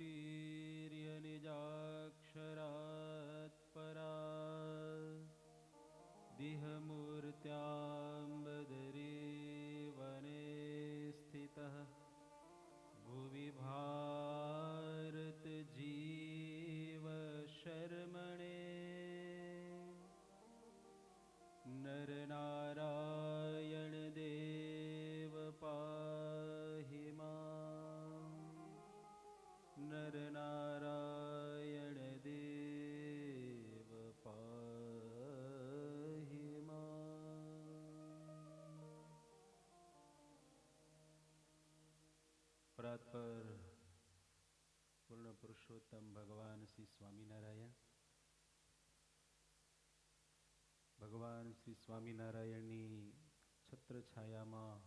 कोटिर्यनिजाक्षरात् परा दिहमूर्त्याम्बदरे वने स्थितः भुवि भारत जीव शर्मणे नर नारायण देव पाहि मां नर नारायण देव पाहि मां। प्रातपर पूर्ण पुरुषोत्तम भगवान श्री स्वामीनारायण ભગવાન શ્રી સ્વામિનારાયણની છત્રછાયામાં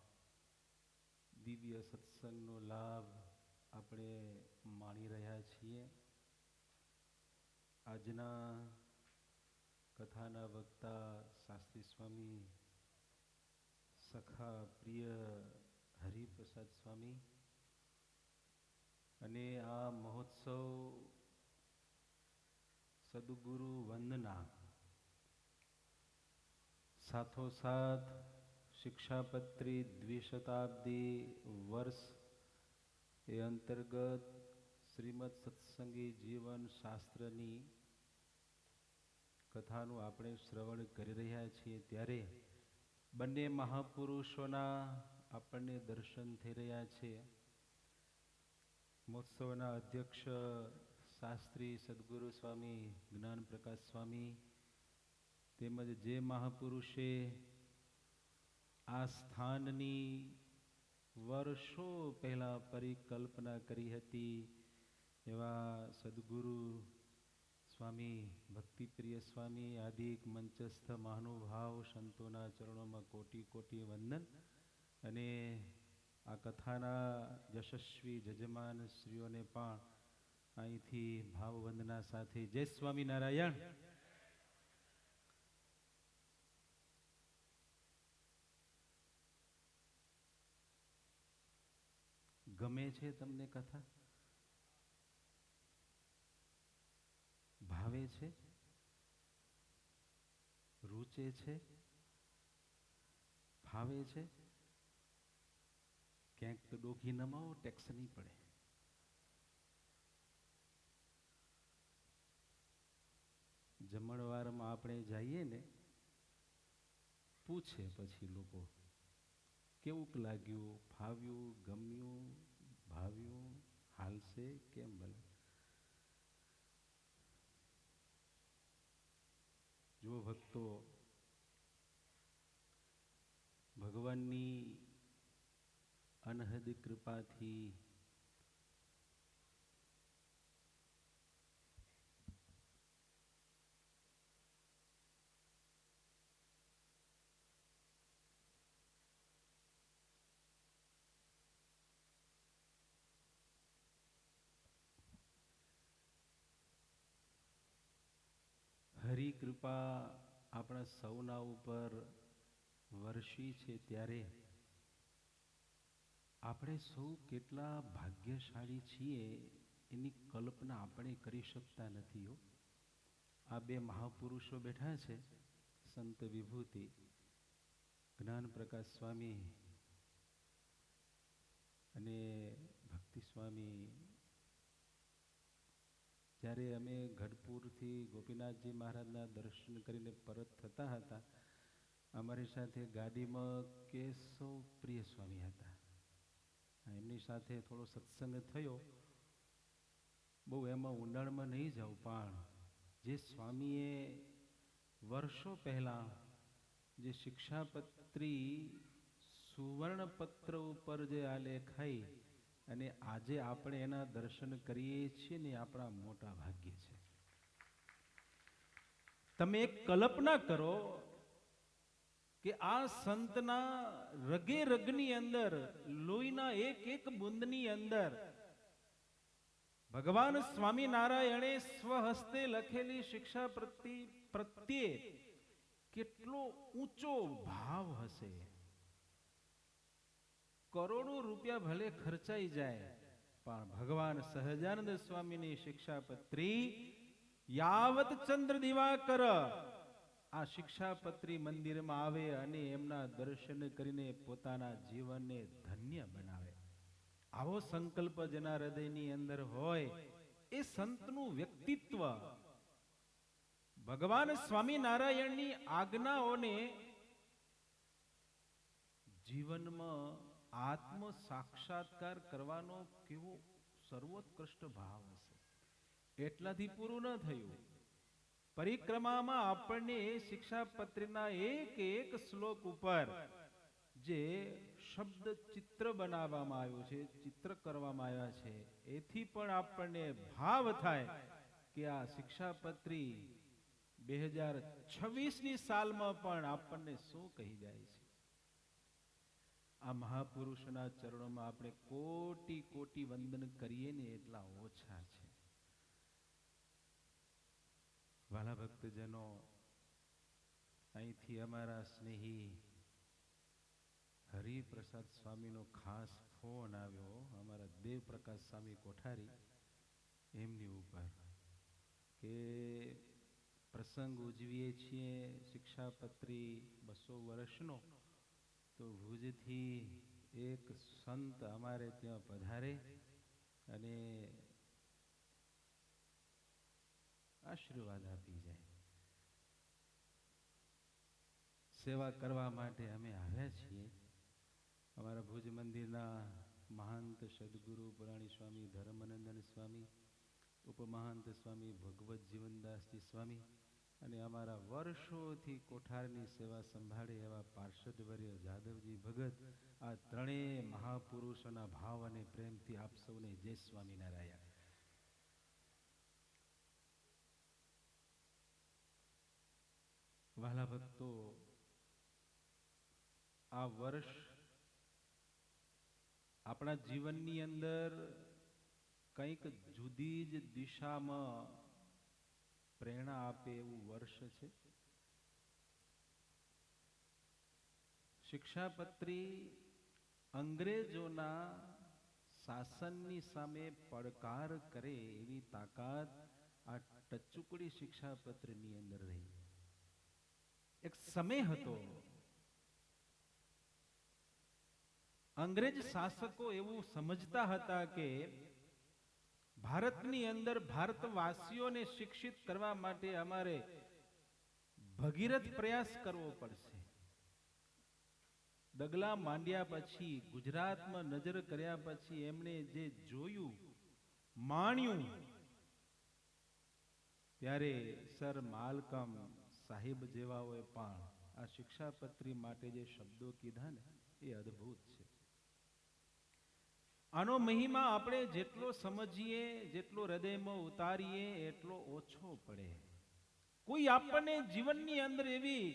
દિવ્ય સત્સંગનો લાભ આપણે માણી રહ્યા છીએ. આજના કથાના વક્તા શાસ્ત્રી સ્વામી સખા પ્રિય હરિપ્રસાદ સ્વામી અને આ મહોત્સવ સદગુરુ વંદના સાથોસાથ શિક્ષાપત્રી દ્વિશતાબ્દી વર્ષ એ અંતર્ગત શ્રીમદ સત્સંગી જીવન શાસ્ત્રની કથાનું આપણે શ્રવણ કરી રહ્યા છીએ ત્યારે બંને મહાપુરુષોના આપણને દર્શન થઈ રહ્યા છે. મહોત્સવના અધ્યક્ષ શાસ્ત્રી સદગુરુ સ્વામી જ્ઞાન પ્રકાશ સ્વામી તેમજ જે મહાપુરુષે આ સ્થાનની વર્ષો પહેલાં પરિકલ્પના કરી હતી એવા સદગુરુ સ્વામી ભક્તિપ્રિય સ્વામી આદિક મંચસ્થ મહાનુભાવ સંતોના ચરણોમાં કોટી કોટી વંદન અને આ કથાના યશસ્વી જજમાન શ્રીઓને પણ અહીંથી ભાવવંદના સાથે જય સ્વામિનારાયણ. ગમે છે તમને કથા? ભાવે છે? રૂચે છે? ફાવે છે? ક્યાંક તો ડોકી નમાવો, ટેક્સ નહીં પડે. જમણવારમાં આપણે જઈએ ને પૂછે પછી લોકો કેવું લાગ્યું, ફાવ્યું, ગમ્યું, ભાવ્યું, હાલશે કેમ? ભલે જો ભક્તો ભગવાનની અનહદ કૃપાથી હરિકૃપા આપણા સૌના ઉપર વર્ષી છે ત્યારે આપણે સૌ કેટલા ભાગ્યશાળી છીએ એની કલ્પના આપણે કરી શકતા નથી. આ બે મહાપુરુષો બેઠા છે, સંત વિભૂતિ જ્ઞાન પ્રકાશ સ્વામી અને ભક્તિ સ્વામી. જ્યારે અમે ગઢપુરથી ગોપીનાથજી મહારાજના દર્શન કરીને પરત થતા હતા, અમારી સાથે ગાડીમાં કેશવ પ્રિય સ્વામી હતા. એમની સાથે થોડો સત્સંગ થયો. બહુ એમાં ઊંડાણમાં નહીં જાઉં, પણ જે સ્વામીએ વર્ષો પહેલાં જે શિક્ષાપત્રી સુવર્ણપત્ર ઉપર જે આલેખાઈ અને આજે આપણે એના દર્શન કરીએ છીએ ને આપણા મોટા ભાગ્ય છે. તમે એક કલ્પના કરો કે આ સંતના રગે રગની અંદર, લોહીના એક એક બુંદની અંદર ભગવાન સ્વામિનારાયણે સ્વહસ્તે લખેલી શિક્ષા પ્રત્યે કેટલો ઊંચો ભાવ હશે. કરોડો રૂપિયા ભલે ખર્ચાઈ જાય પણ ભગવાન સહજાનંદ સ્વામીની શિક્ષાપત્રી યાવત ચંદ્ર દિવાકર આ શિક્ષાપત્રી મંદિરમાં આવે અને એમના દર્શન કરીને પોતાના જીવનને ધન્ય બનાવે. આવો સંકલ્પ જેના હૃદયની અંદર હોય એ સંતનું વ્યક્તિત્વ ભગવાન સ્વામિનારાયણની આજ્ઞાઓને જીવનમાં આત્મ સાક્ષાત્કાર કરવાનો કેવો સર્વોત્કૃષ્ટ ભાવ હશે. એટલાથી પૂરું ન થયું. પરિક્રમામાં આપણને શિક્ષાપત્રીના એક શ્લોક ઉપર જે શબ્દ ચિત્ર બનાવવામાં આવ્યું છે, ચિત્ર કરવામાં આવ્યા છે, એથી પણ આપણને ભાવ થાય કે આ શિક્ષાપત્રી 2026ની સાલમાં પણ આપણને શું કહી જાય છે. આ મહાપુરુષના ચરણોમાં આપણે કોટી કોટી વંદન કરીએ ને એટલા ઓછા છે. વાલા ભક્તજનો, અહીંથી અમારા સ્નેહી હરિપ્રસાદ સ્વામીનો ખાસ ફોન આવ્યો, અમારા દેવપ્રકાશ સ્વામી કોઠારી એમની ઉપર, કે પ્રસંગ ઉજવીએ છીએ શિક્ષાપત્રી 200 વર્ષનો, તો ભુજથી એક સંત અમારે ત્યાં પધારે અને આશીર્વાદ આપી જાય. સેવા કરવા માટે અમે આવ્યા છીએ. અમારા ભુજ મંદિરના મહાંત સદગુરુ પુરાણી સ્વામી ધર્મનંદન સ્વામી, ઉપમહાંત સ્વામી ભગવત જીવનદાસજી સ્વામી અને અમારા વર્ષોથી કોઠારની સેવા સંભાળે એવા પાર્ષદવર્ય જાદવજી ભગત, આ ત્રણેય મહાપુરુષોના ભાવ અને પ્રેમથી આપ સૌને જય સ્વામિનારાયણ. વહાલા ભક્તો, આ વર્ષ આપણા જીવનની અંદર કંઈક જુદી જ દિશામાં પ્રેરણા આપે એવું વર્ષ છે. શિક્ષાપત્રી અંગ્રેજોના શાસનની સામે પડકાર કરે એવી તાકાત આ ટચુકડી શિક્ષાપત્રીની અંદર રહી. એક સમય હતો અંગ્રેજ શાસકો એવું સમજતા હતા કે ભારતની અંદર ભારતવાસીઓને શિક્ષિત કરવા માટે અમારે ભગીરથ પ્રયાસ કરવો પડશે. ડગલા માંડ્યા પછી, ગુજરાતમાં નજર કર્યા પછી એમણે જે જોયું, માણ્યું, ત્યારે સર માલકમ સાહેબ જેવાઓએ પણ આ શિક્ષાપત્રી માટે જે શબ્દો કીધા ને એ અદ્ભુત છે. આનો મહિમા આપણે જેટલો સમજીએ, જેટલો હૃદયમાં ઉતારીએ એટલો ઓછો પડે. કોઈ આપણને જીવનની અંદર એવી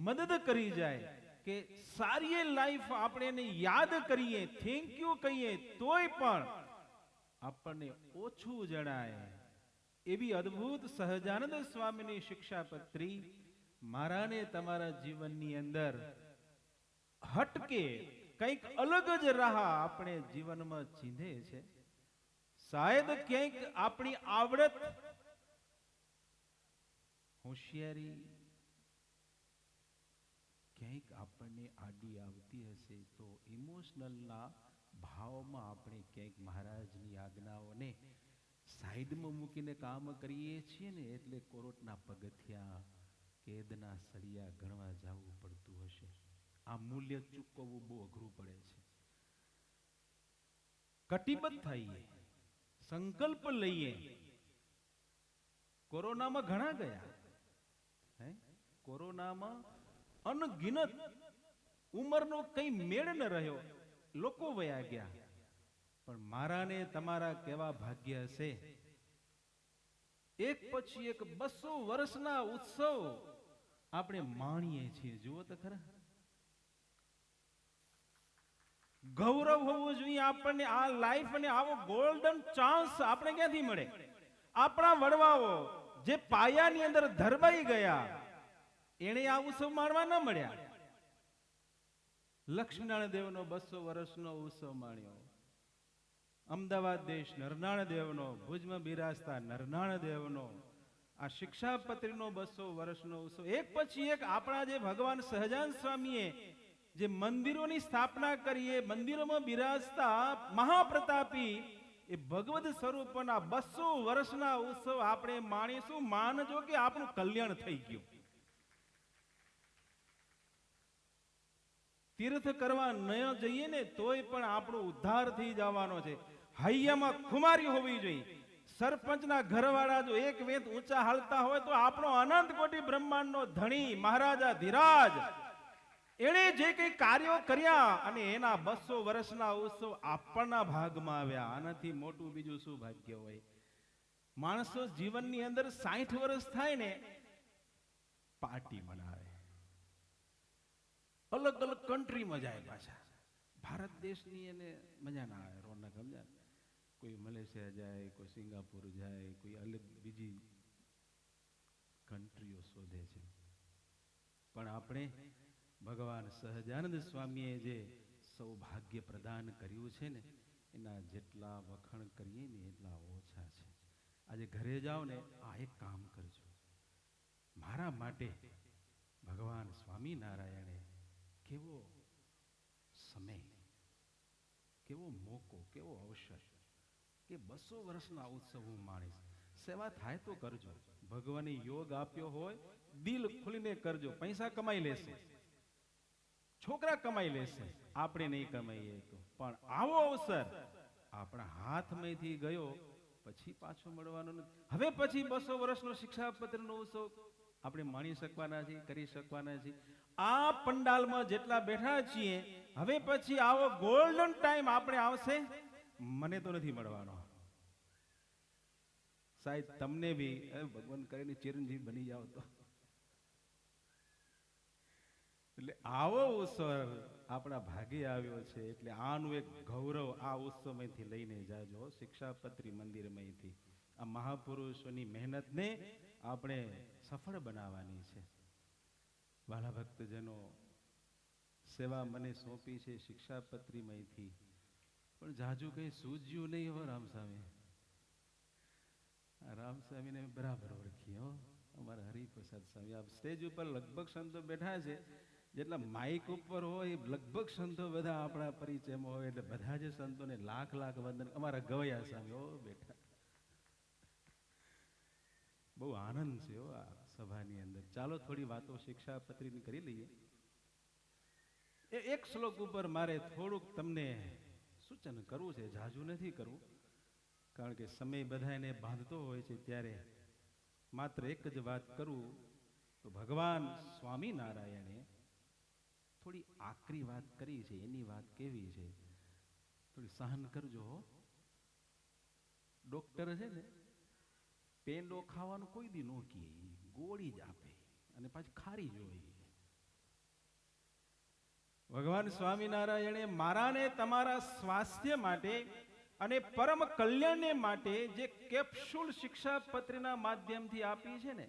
મદદ કરી જાય કે સારી લાઈફ આપણે એને યાદ કરીએ, થેન્ક યુ કહીએ, તોય પણ આપણને ઓછું જણાય એવી અદ્ભુત સહજાનંદ સ્વામીની શિક્ષાપત્રી મારા ને તમારા જીવનની અંદર હટકે કંઈક અલગ જ રાહ આપણે જીવનમાં ચીંધે છે. શાયદ ક્યાંક આપણી આવડત, હોશિયારી ક્યાંક આપણને આડી આવતી હશે તો ઇમોશનલના ભાવમાં આપણે ક્યાંક મહારાજની આજ્ઞાઓને સાઈડમાં મૂકીને કામ કરીએ છીએ ને, એટલે કોર્ટના પગથિયા, કેદના સળિયા ગણવા જવું પડતું હશે. આ મૂલ્ય ચૂકવવું બહુ અઘરું પડે છે. કટિબદ્ધ થઈએ, સંકલ્પ લઈએ. કોરોનામાં ઘણા ગયા, કોરોનામાં અનગિનત ઉંમરનો કઈ મેળ ન રહ્યો, લોકો વયા ગયા. પણ મારા ને તમારા કેવા ભાગ્ય હશે, એક પછી એક 200 વર્ષના ઉત્સવ આપણે માણીએ છીએ. જુઓ તો ખરા, ગૌરવ હોવું જોઈએ આપણને. આ લાઈફ અને આવો ગોલ્ડન ચાન્સ આપણે ક્યાંથી મળે? આપણા વડવાઓ જે પાયાની અંદર ધરબાઈ ગયા એને આ ઉત્સવ માણવા ન મળ્યા. લક્ષ્મીનારાયણ દેવનો 200 વર્ષનો ઉત્સવ માણ્યો, અમદાવાદ દેશ નરનાળ દેવનો, ભુજમાં બિરાજતા નરનાળ દેવનો આ શિક્ષાપત્રીનો 200 વર્ષનો ઉત્સવ, એક પછી એક આપણા જે ભગવાન સહજાનંદ સ્વામીએ જે મંદિરોની સ્થાપના કરી, એ મંદિરોમાં બિરાજતા મહાપ્રતાપી એ ભગવદ સ્વરૂપના 200 વર્ષના ઉત્સવ આપણે માણીશું. માનજો કે આપણું કલ્યાણ થઈ ગયું. તીર્થ કરવા ન જઈએ ને તોય પણ આપણો ઉદ્ધાર થઈ જવાનો છે. હૈયામાં ખુમારી હોવી જોઈએ. સરપંચના ઘરવાળા જો એક વેત ઊંચા હાલતા હોય તો આપણો અનંત કોટી બ્રહ્માંડનો ધણી મહારાજા ધીરાજ એણે જે કઈ કાર્યો કર્યા અને એના 200 વર્ષના ઉત્સવ આપણના ભાગમાં આવ્યા. આનાથી મોટું બીજું શું ભાગ્ય હોય? માણસો જીવનની અંદર 60 વર્ષ થાય ને પાર્ટી મનાવે, અલગ અલગ કન્ટ્રીમાં જાય, પાછા ભારત દેશની એને મજા ના આવે, રોનક સમજા. કોઈ મલેશિયા જાય, કોઈ સિંગાપુર જાય, કોઈ અલગ બીજી કન્ટ્રીઓ શોધે છે. પણ આપણે ભગવાન સહજાનંદ સ્વામીએ જે સૌભાગ્ય પ્રદાન કર્યું છે ને, એના જેટલા વખાણ કરીએ ને એટલા ઓછા છે. આજે ઘરે જાઓ ને આ એક કામ કરજો. મારા માટે ભગવાન સ્વામિનારાયણે કેવો સમય, કેવો મોકો, કેવો અવસર કે 200 વર્ષના ઉત્સવ હું માણીશ. સેવા થાય તો કરજો. ભગવાને યોગ આપ્યો હોય દિલ ખુલીને કરજો. પૈસા કમાઈ લેશે, છોકરા કમાઈ લેશે, આપણે નહીં કમાઈએ તો. પણ આવો અવસર આપણા હાથમાંથી ગયો પછી પાછો મળવાનો નથી. હવે પછી 200 વર્ષનો શિક્ષાપત્રનો ઉત્સવ આપણે માણી શકવાના છીએ, કરી શકવાના છીએ. આ પંડાલમાં જેટલા બેઠા છીએ, હવે પછી આવો ગોલ્ડન ટાઈમ આપણે આવશે, મને તો નથી મળવાનો. સાહેબ તમને બી ભગવાન કરીને ચિરંજીવી બની જાવ તો. એટલે આવો ઉત્સવ આપણા ભાગે આવ્યો છે. એટલે આનું એક ગૌરવ આ ઉત્સવમાંથી લઈને જાજો. શિક્ષાપત્રી મંદિરમાંથી આ મહાપુરુષોની મહેનતને આપણે સફળ બનાવવાની છે. વાલા ભક્તજનો, સેવા મને સોંપી છે શિક્ષાપત્રીમાંથી, પણ જાજુ કઈ સૂઝ્યું નહીં હો રામસ્વામી. રામસ્વામીને બરાબર ઓળખી હો, અમારા હરિપ્રસાદ સ્વામી. આ સ્ટેજ ઉપર લગભગ સંતો બેઠા છે, જેટલા માઇક ઉપર હોય લગભગ સંતો બધા આપણા પરિચયમાં હોય, એટલે બધા જ સંતોને લાખ લાખ વંદન. અમારા ગવૈયા સ્વામી હો બેઠા. બહુ આનંદ છે હો આ સભાની અંદર. ચાલો થોડી વાતો શિક્ષાપત્રીની કરી લઈએ. એક શ્લોક ઉપર મારે થોડુંક તમને સૂચન કરવું છે, જાજુ નથી કરવું, કારણ કે સમય બધાને બાંધતો હોય છે. ત્યારે માત્ર એક જ વાત કરું તો ભગવાન સ્વામિનારાયણે થોડી આકરી વાત કરી છે. એની વાત કેવી છે થોડી સહન કરજો. ડોક્ટર છે ને પેંડો ખાવાનું કોઈ દી નો કહે, ગોળી જ આપે અને પાછી ખારી જ હોય. ભગવાન સ્વામિનારાયણે મારા ને તમારા સ્વાસ્થ્ય માટે અને પરમ કલ્યાણને માટે જે કેપ્સ્યુલ શિક્ષાપત્રીના માધ્યમથી આપી છે ને,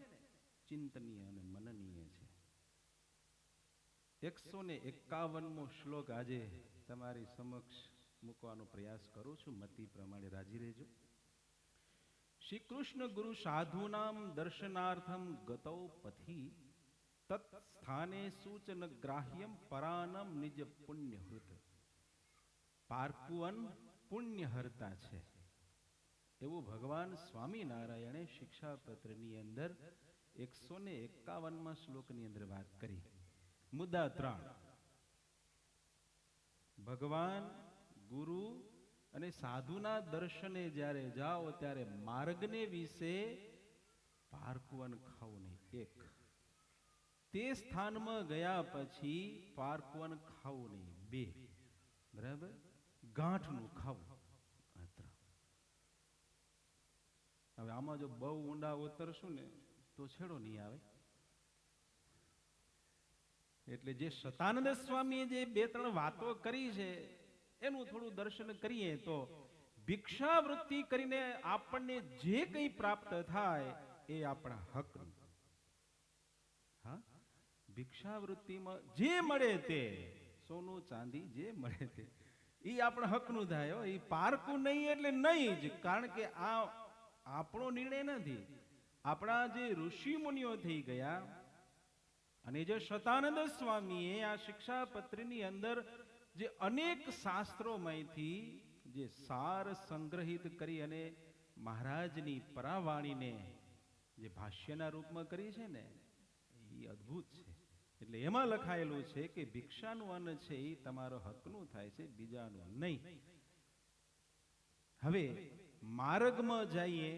ચિંતનીય અને મનનીય છે. 151મો શ્લોક આજે તમારી સમક્ષ મૂકવાનો પ્રયાસ કરું છું. મતિ પ્રમાણે રાજી રહેજો. શ્રી કૃષ્ણ ગુરુ સાધુનામ દર્શનાર્થમ ગતૌ પથી તત સ્થાને સૂચન ગ્રાહ્યમ પરાનમ નિજ પુણ્યહૃત. પાર્કુવન પુણ્ય હરતા છે એવું ભગવાન સ્વામિનારાયણે શિક્ષાપત્રની અંદર 151મા શ્લોકની અંદર વાત કરી. મુદ્દા 3, ભગવાન ગુરુ અને સાધુના દર્શને જ્યારે જાઓ ત્યારે માર્ગને વિશે પાર્કુવન ખાવું નહીં. 1, તે સ્થાનમાં ગયા પછી પાર્કુવન ખાવું નહીં. 2, બરાબર, ગાંઠનું ખાવું. હવે આમાં જો બહુ ઊંડા ઉતરશું ને તો છેડો નહીં આવે. એટલે જે સતાનંદ સ્વામીએ જે 2-3 વાતો કરી છે એનું થોડું દર્શન કરીએ તો ભિક્ષાવૃત્તિ કરીને આપણને જે કંઈ પ્રાપ્ત થાય એ આપણા હકનું. હા, ભિક્ષાવૃત્તિમાં જે મળે તે, સોનું ચાંદી જે મળે તે, એ આપણા હકનું થાય હો. એ પારકું નહીં એટલે નહીં જ, કારણ કે આ આપણો નિર્ણય નથી. આપણા જે ઋષિ મુનિઓ થઈ ગયા, અને જે શતાનંદ સ્વામીએ આ શિક્ષાપત્રીની અંદર જે અનેક શાસ્ત્રોમાંથી જે સાર સંગ્રહિત કરી અને મહારાજની પરાવાણીને જે ભાષ્યના રૂપમાં કરી છે ને, એ અદ્ભુત છે. એટલે એમાં લખાયેલું છે કે ભિક્ષાનું અન્ન છે એ તમારો હકનું થાય છે, બીજાનું નહીં. હવે માર્ગમાં જઈએ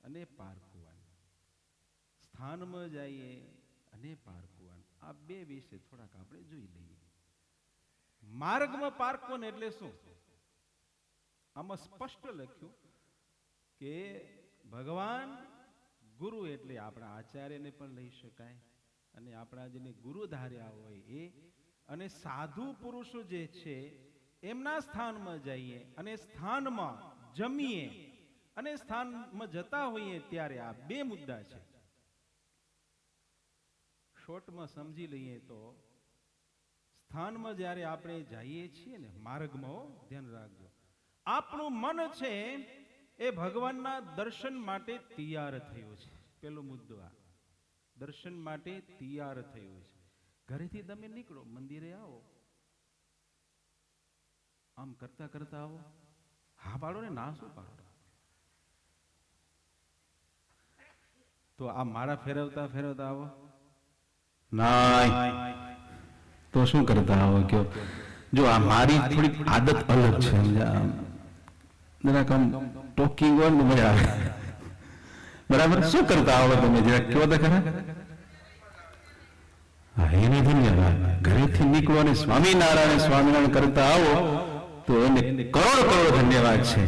અને પારકુવાન, સ્થાનમાં જઈએ અને પારકુવાન, આ બે વિશે થોડાક આપણે જોઈ લઈએ. માર્ગમાં પારકુવાન એટલે શું? આમાં સ્પષ્ટ લખ્યું કે ભગવાન ગુરુ એટલે આપણા આચાર્યને પણ લઈ શકાય, અને આપણા જેને ગુરુ ધાર્યા હોય એ, અને સાધુ પુરુષો જે છે એમના સ્થાનમાં જઈએ અને સ્થાનમાં જમીએ અને સ્થાનમાં જતા હોઈએ ત્યારે આ બે મુદ્દા છે. શોર્ટમાં સમજી લઈએ તો સ્થાનમાં જ્યારે આપણે જઈએ છીએ ને, માર્ગમાં, ધ્યાન રાખજો, આપણું મન છે એ ભગવાનના દર્શન માટે તૈયાર થયું છે. પેલો મુદ્દો આ, દર્શન માટે તૈયાર થયું છે. ઘરેથી તમે નીકળો, મંદિરે આવો, આમ કરતા કરતા આવો, હા પાડો ને, ના શું પાડો? તો આ માળા ફેરવતા ફેરવતા આવો, ના તો શું કરતા આવો કયો? જો આ મારી થોડી આદત અલગ છે, જરાક આમ ટોકિંગ હોય ને મજા આવે. બરાબર, શું કરતા આવો તમે જરાક કયો તો ખરા? હા, એને ધન્યવાદ. ઘરેથી નીકળો અને સ્વામિનારાયણ સ્વામિનારાયણ કરતા આવો તો એને કરોડ કરોડ ધન્યવાદ છે.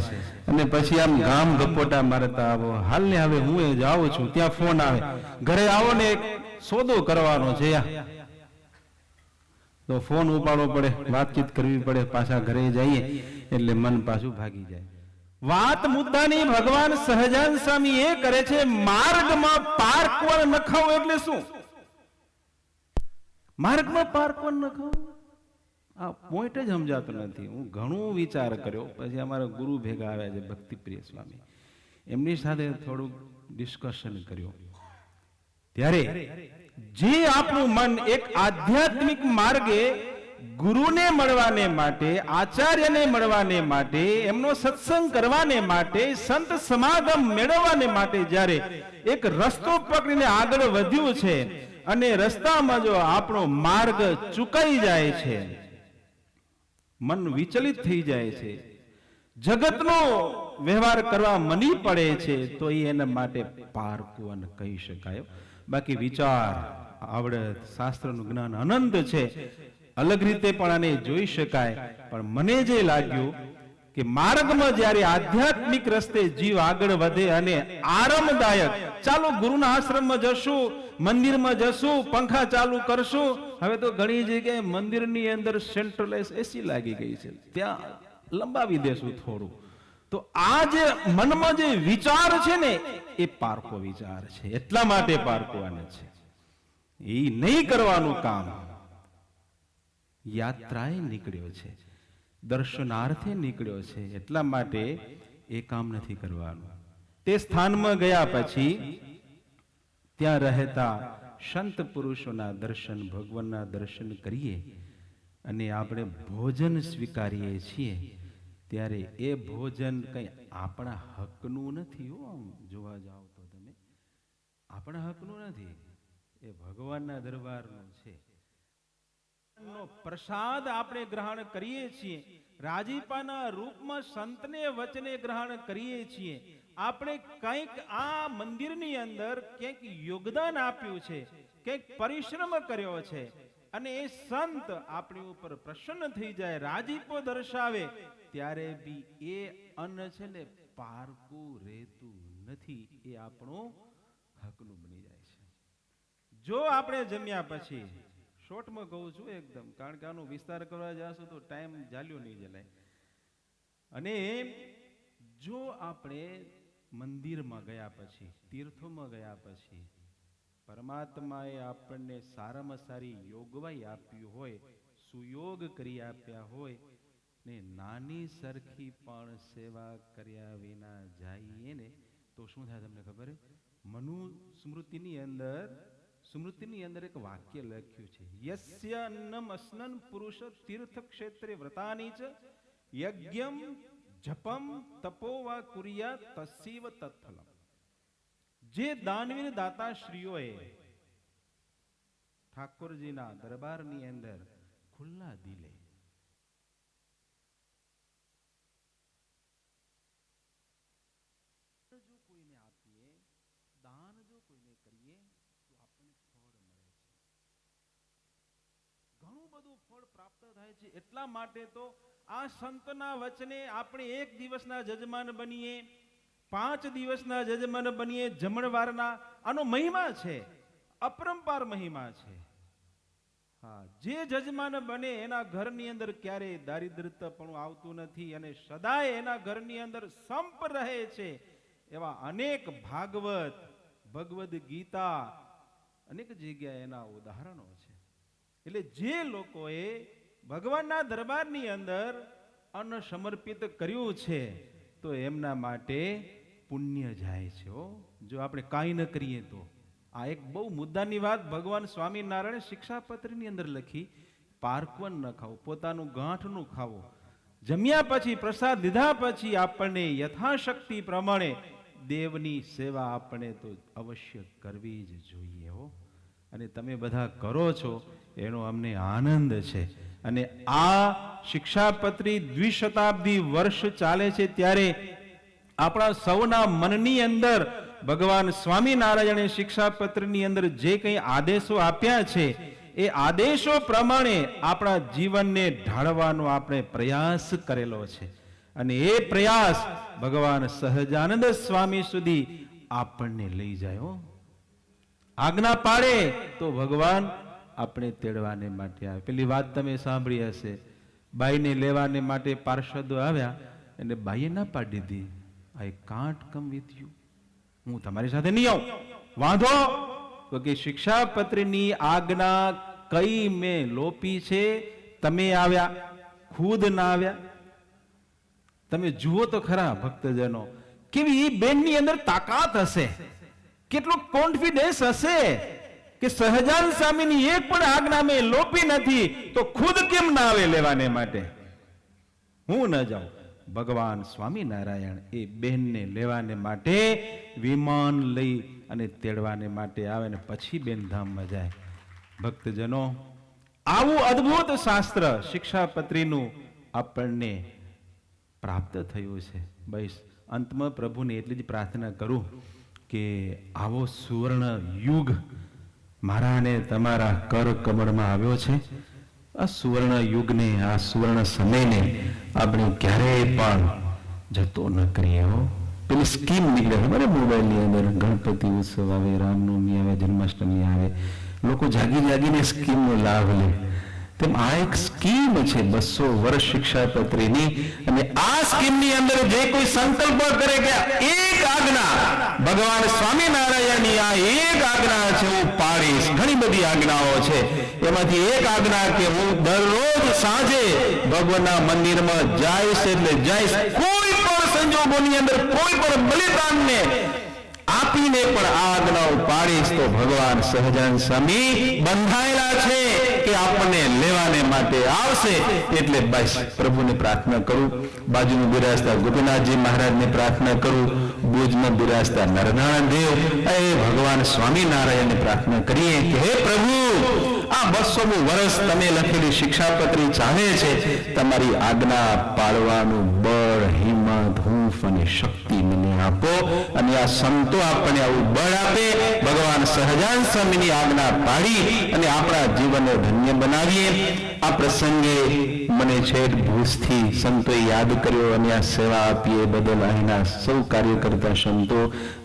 અને પછી આમ ગામ ગપોટા મારતા આવો, હાલ ને હવે હું એ જાઉં છું, ત્યાં ફોન આવે, ઘરે આવો ને એક સોદો કરવાનો છે, તો ફોન ઉપાડવો પડે, વાતચીત કરવી પડે, પાછા ઘરે જઈએ એટલે મન પાછું ભાગી જાય. વાત મુદ્દાની ભગવાન સહજાનંદ સ્વામી એ કરે છે, માર્ગમાં પારકવન નખાવું એટલે શું? માર્ગમાં પારકવન નખાવું, આ પોઈન્ટ જ સમજાતો નથી. હું ઘણું વિચાર કર્યો, પછી અમારા ગુરુ ભેગા આવ્યા છે ભક્તિપ્રિય સ્વામી, એમની સાથે થોડુંક ડિસ્કશન કર્યું. ત્યારે જે આપણું મન એક આધ્યાત્મિક માર્ગે ગુરુને મળવાને માટે, આચાર્યને મળવાને માટે, એમનો સત્સંગ કરવાને માટે, સંત સમાગમ મેળવવાને માટે જ્યારે એક રસ્તો પકડીને આગળ વધ્યું છે, અને રસ્તામાં જો આપણો માર્ગ ચૂકાઈ જાય છે, મન વિચલિત થઈ જાય છે, જગતનો વ્યવહાર કરવા મની પડે છે, તો એના માટે પારકુવન કહી શકાય. બાકી વિચાર, આવડત, શાસ્ત્રનું જ્ઞાન અનંત છે, અલગ રીતે પણ આને જોઈ શકાય. પણ મને જે લાગ્યું કે માર્ગમાં જ્યારે આધ્યાત્મિક રસ્તે જીવ આગળ વધે અને આરામદાયક, ચાલો ગુરુના આશ્રમમાં જશું, મંદિરમાં જશું, પંખા ચાલુ કરશું. હવે તો ઘણી જગ્યાએ મંદિરની અંદર સેન્ટ્રલાઇઝ એસી લાગી ગઈ છે, ત્યાં લંબાવી દેશું થોડું. તો આ જે મનમાં જે વિચાર છે ને, એ પારકો વિચાર છે, એટલા માટે પારકવાને છે. એ નહીં કરવાનું કામ. યાત્રાએ નીકળ્યો છે, દર્શનાર્થે નીકળ્યો છે, એટલા માટે એ કામ નથી કરવાનું. તે સ્થાનમાં ગયા પછી ત્યાં રહેતા સંત પુરુષોના દર્શન, ભગવાનના દર્શન કરીએ અને આપણે ભોજન સ્વીકારીએ છીએ, ત્યારે એ ભોજન કઈ આપણા હકનું નથી. આમ જોવા જાઓ તો તમે, આપણા હકનું નથી, એ ભગવાનના દરબારનું છે. પ્રસાદ આપણે ગ્રહણ કરીએ છીએ, રાજીપાના રૂપમાં સંતને વચને ગ્રહણ કરીએ છીએ. આપણે કંઈક આ મંદિરની અંદર કંઈક યોગદાન આપ્યું છે, કંઈક પરિશ્રમ કર્યો છે, અને એ સંત આપણી ઉપર પ્રસન્ન થઈ જાય, રાજીપો દર્શાવે, ત્યારે બી એ અન્ન છે ને પારકું રહેતું નથી, એ આપણું હકનું બની જાય છે. જો આપણે જમ્યા પછી, શોર્ટમાં કહું છું એકદમ, કારણ કે આનો વિસ્તાર કરવા જશું તો ટાઈમ ચાલ્યો નહીં જલાય. અને જો આપણે મંદિરમાં ગયા પછી, તીર્થોમાં ગયા પછી, પરમાત્માએ આપણને સારામાં સારી યોગવાઈ આપ્યું હોય, સુયોગ કરી આપ્યા હોય ને નાની સરખી પણ સેવા કર્યા વિના જઈએ ને તો શું થાય તમને ખબર છે? સ્મૃતિની અંદર એક વાક્ય લખ્યું છે, યસ્ય અન્નમ અસ્નન પુરુષ તીર્થ ક્ષેત્રે વ્રતાની ચ યજ્ઞમ જપમ તપો વા કુર્યાત તસ્યૈવ તત્ફલમ. જે દાનવીર દાતાશ્રીઓએ ઠાકોરજીના દરબારની અંદર ખુલ્લા દિલે જો કોઈને આપીએ, દાન જો કોઈને કરીએ તો આપણને ફળ મળે છે, ઘણું બધું ફળ પ્રાપ્ત થાય છે. એટલા માટે તો આ સંતના વચને આપણે એક દિવસના જજમાન બનીએ, 5 દિવસના જજમાન બનીએ, જમણવારના. આનો મહિમા છે, અપરંપાર મહિમા છે. હા, જે જજમાન બને એના ઘરની અંદર ક્યારેય દારિદ્રતા પણ આવતું નથી અને સદાય એના ઘરની અંદર સંપ રહે છે. એવા અનેક ભાગવત, ભગવદ ગીતા, અનેક જગ્યાએ એના ઉદાહરણો છે. એટલે જે લોકોએ ભગવાનના દરબારની અંદર અન્ન સમર્પિત કર્યું છે તો એમના માટે પુણ્ય જાય છે. જો આપણે કાંઈ ન કરીએ તો. આ એક બહુ મુદ્દાની વાત ભગવાન સ્વામિનારાયણ શિક્ષાપત્રની અંદર લખી, પાર્કવન ન ખાવું, પોતાનું ગાંઠનું ખાવું. જમ્યા પછી, પ્રસાદ લીધા પછી આપણને યથાશક્તિ પ્રમાણે દેવની સેવા આપણે તો અવશ્ય કરવી જ જોઈએ હો. અને તમે બધા કરો છો એનો અમને આનંદ છે. અને આ શિક્ષાપત્રી દ્વિશતાબ્દી વર્ષ ચાલે છે ત્યારે આપણા સૌના મનની અંદર ભગવાન સ્વામિનારાયણે શિક્ષાપત્રની અંદર જે કંઈ આદેશો આપ્યા છે એ આદેશો પ્રમાણે આપણા જીવનને ઢાળવાનો આપણે પ્રયાસ કરેલો છે. અને એ પ્રયાસ ભગવાન સહજાનંદ સ્વામી સુધી આપણને લઈ જાય. આજ્ઞા પાડે તો ભગવાન આપણે તેડવાને માટે આવે. પેલી વાત તમે સાંભળી હશે, બાઈને લેવાને માટે પાર્ષદો આવ્યા અને બાઈએ ના પાડી દીધી, I can't come with you, હું તમારી સાથે નહીં આવું. વાંધો તો કે શિક્ષાપત્રની આજ્ઞા કઈ મેં લોપી છે, તમે આવ્યા, ખુદ ના આવ્યા. તમે જુઓ તો ખરા ભક્તજનો, કેવી એ બેનની અંદર તાકાત હશે, કેટલો કોન્ફિડન્સ હશે કે સહજાનંદ સ્વામીની એક પણ આજ્ઞા મેં લોપી નથી તો ખુદ કેમ ના આવે લેવાને માટે, હું ન જાઉં. ભગવાન સ્વામિનારાયણ એ બહેનને લેવાને માટે વિમાન લઈ અને તેડવાને માટે આવે ને પછી બેન ધામમાં જાય. ભક્તજનો, આવું અદ્ભુત શાસ્ત્ર શિક્ષાપત્રીનું આપણને પ્રાપ્ત થયું છે. બસ અંતમાં પ્રભુને એટલી જ પ્રાર્થના કરું કે આવો સુવર્ણ યુગ મારા અને તમારા કર કમળમાં આવ્યો છે. આ સુવર્ણ યુગને, આ સુવર્ણ સમયને આપણે ક્યારેય પણ જતો ન કરીએ હો. પેલી સ્કીમ નીકળે ખબર મોબાઈલની અંદર, ગણપતિ ઉત્સવ આવે, રામનવમી આવે, જન્માષ્ટમી આવે, લોકો જાગી જાગીને સ્કીમનો લાભ લે. તેમ આ એક સ્કીમ છે 200 વર્ષ શિક્ષાપત્રીની. અને આ સ્કીમની અંદર જે કોઈ સંકલ્પ કરે કે એક આજ્ઞા ભગવાન સ્વામિનારાયણની આ એક આજ્ઞા છે હું પાડીશ. ઘણી બધી આજ્ઞાઓ છે, એમાંથી એક આજ્ઞા કે હું દરરોજ સાંજે ભગવાનના મંદિરમાં જઈશ, એટલે જઈશ, કોઈ પણ સંજોગોની અંદર કોઈ પણ બલિદાનને આપીને પણ આ આજ્ઞાઓ પાડીશ તો ભગવાન સહજાનંદ સ્વામી બંધાયેલા છે કે આપણને લેવાને માટે આવશે. એટલે બસ પ્રભુને પ્રાર્થના કરું, બાજુમાં બિરાજતા ગોપીનાથજી મહારાજને પ્રાર્થના કરું, ભુજમાં બિરાજતા નરનારાયણ દેવ, એ ભગવાન સ્વામિનારાયણને પ્રાર્થના કરીએ કે હે પ્રભુ, આ 200મું વર્ષ તમે લખેલી શિક્ષાપત્રી ચાલે છે, તમારી આજ્ઞા પાળવાનું બળ, હિંમત, હૂંફ અને શક્તિ મને આપો. અને આ સંતો આપણને આવું બળ આપે, ભગવાન સહજાનંદ સ્વામીની આજ્ઞા પાડી અને આપણા જીવનને ધન્ય બનાવીએ. આ પ્રસંગે મને છેક ભુજથી સંતોએ યાદ કર્યો અને આ સેવા આપીએ બદલ અહીંના સૌ કાર્યકર્તા સંતો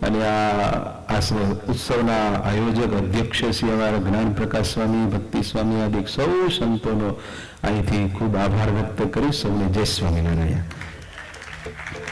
અને આ ઉત્સવના આયોજક અધ્યક્ષ શ્રી અમારા જ્ઞાન પ્રકાશ સ્વામી, ભક્તિ સ્વામી આદિ સૌ સંતોનો અહીંથી ખૂબ આભાર વ્યક્ત કરી. સૌને જય સ્વામિનારાયણ.